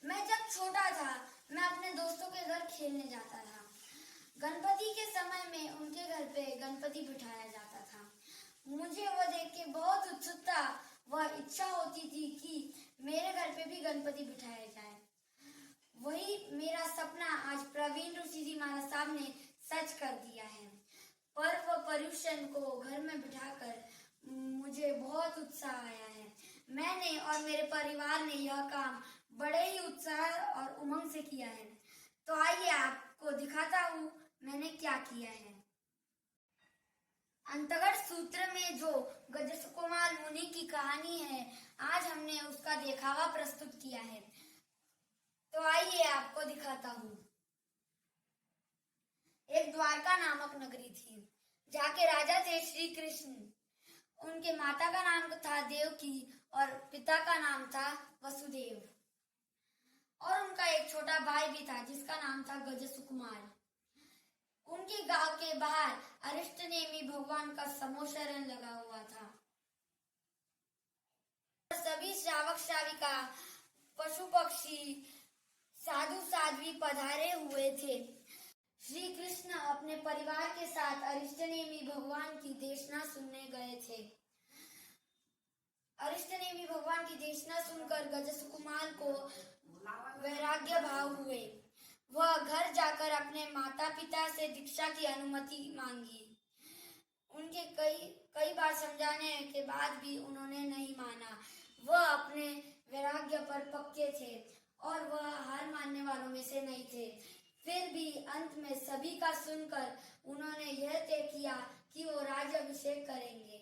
मैं जब छोटा था, मैं अपने दोस्तों के घर खेलने जाता था। गणपति के समय में उनके घर पे गणपति बिठाया जाता था। मुझे वो देख के बहुत उत्सुकता व इच्छा होती थी कि मेरे घर पे भी गणपति बिठाया जाए। वही मेरा सपना आज प्रवीण ऋषि जी महाराज साहब ने सच कर दिया है। पर्व व पर्युषण को घर में बिठाकर मुझे बहुत उत्साह आया है। मैंने और मेरे परिवार ने यह काम बड़े ही उत्साह और उमंग से किया है। तो आइए आपको दिखाता हूँ मैंने क्या किया है। अंतगढ़ सूत्र में जो गजसुकुमार मुनि की कहानी है, आज हमने उसका देखावा प्रस्तुत किया है। तो आइए आपको दिखाता हूँ। एक द्वारका नामक नगरी थी, जाके राजा थे श्री कृष्ण। उनके माता का नाम था देवकी और पिता का नाम था वसुदेव। और उनका एक छोटा भाई भी था जिसका नाम था गजसुकुमार। उनके गांव के बाहर अरिष्टनेमी भगवान का समोशरण लगा हुआ था। सभी श्रावक श्राविका, पशु पक्षी, साधु साध्वी पधारे हुए थे। श्री कृष्ण अपने परिवार के साथ अरिष्टनेमी भगवान की देशना सुनने गए थे। अरिष्टनेमी भगवान की देशना सुनकर गजसुकुमार को वैराग्य भाव हुए। वह घर जाकर अपने माता पिता से दीक्षा की अनुमति मांगी। उनके कई बार समझाने के बाद भी उन्होंने नहीं माना। वह अपने वैराग्य पर पक्के थे और वह हार मानने वालों में से नहीं थे। फिर भी अंत में सभी का सुनकर उन्होंने यह तय किया कि वो राज्याभिषेक करेंगे।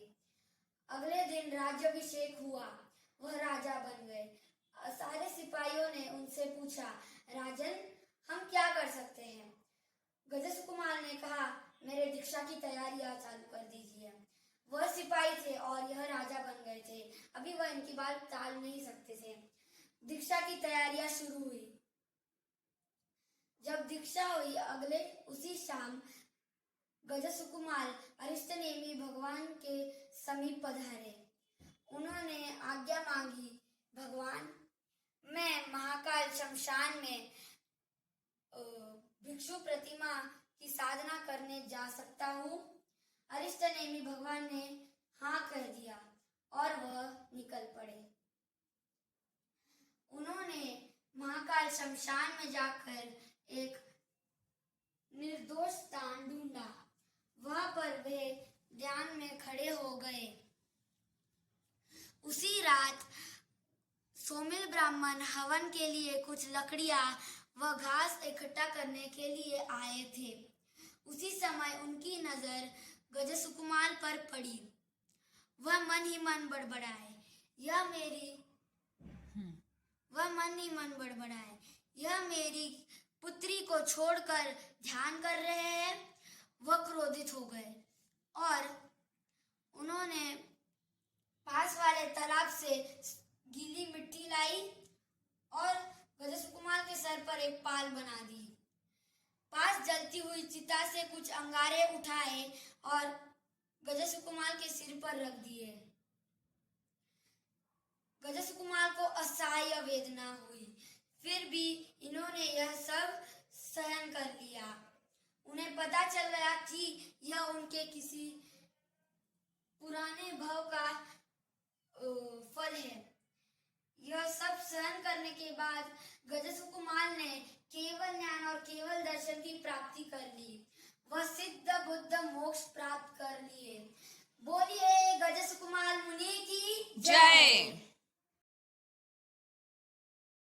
अगले दिन राज्याभिषेक हुआ, वह राजा बन गए। सारे सिपाहियों ने उनसे पूछा, राजन, हम क्या कर सकते हैं? गजसुकुमार ने कहा, मेरे दीक्षा की तैयारियां चालू कर दीजिए। वह सिपाही थे और यह राजा बन गए थे। अभी वह इनकी बात टाल नहीं सकते थे। दीक्षा की तैयारियां शुरू हुई। जब दीक्षा हुई, उसी शाम गजसुकुमार अरिष्टनेमी भगवान के समीप पधारे। उन्होंने आज्ञा मांगी, भगवान, मैं महाकाल शमशान में भिक्षु प्रतिमा की साधना करने जा सकता हूँ? अरिष्टनेमी भगवान ने हाँ कह दिया और वह निकल पड़े। उन्होंने महाकाल शमशान में जाकर एक निर्दोष स्थान ढूंढा। वहां पर वे ध्यान में खड़े हो गए। उसी रात सोमिल ब्राह्मण हवन के लिए कुछ लकड़ियां व घास इकट्ठा करने के लिए आए थे। उसी समय उनकी नजर गजसुकुमार पर पड़ी। वह मन ही मन बड़बड़ाए, यह मेरी पुत्री को छोड़कर ध्यान कर रहे हैं। वह क्रोधित हो गए और उन्होंने पास वाले तालाब से गीली मिट्टी लाई और गजसुकुमार के सर पर एक पाल बना दी। पास जलती हुई चिता से कुछ अंगारे उठाए और गजसुकुमार के सिर पर रख दिए। गजसुकुमार को असह्य वेदना हुई, फिर भी इन्होंने यह सब सहन कर लिया। उन्हें पता चल गया कि यह उनके किसी पुराने भाव का फल है। यह सब सहन करने के बाद गजसुकुमार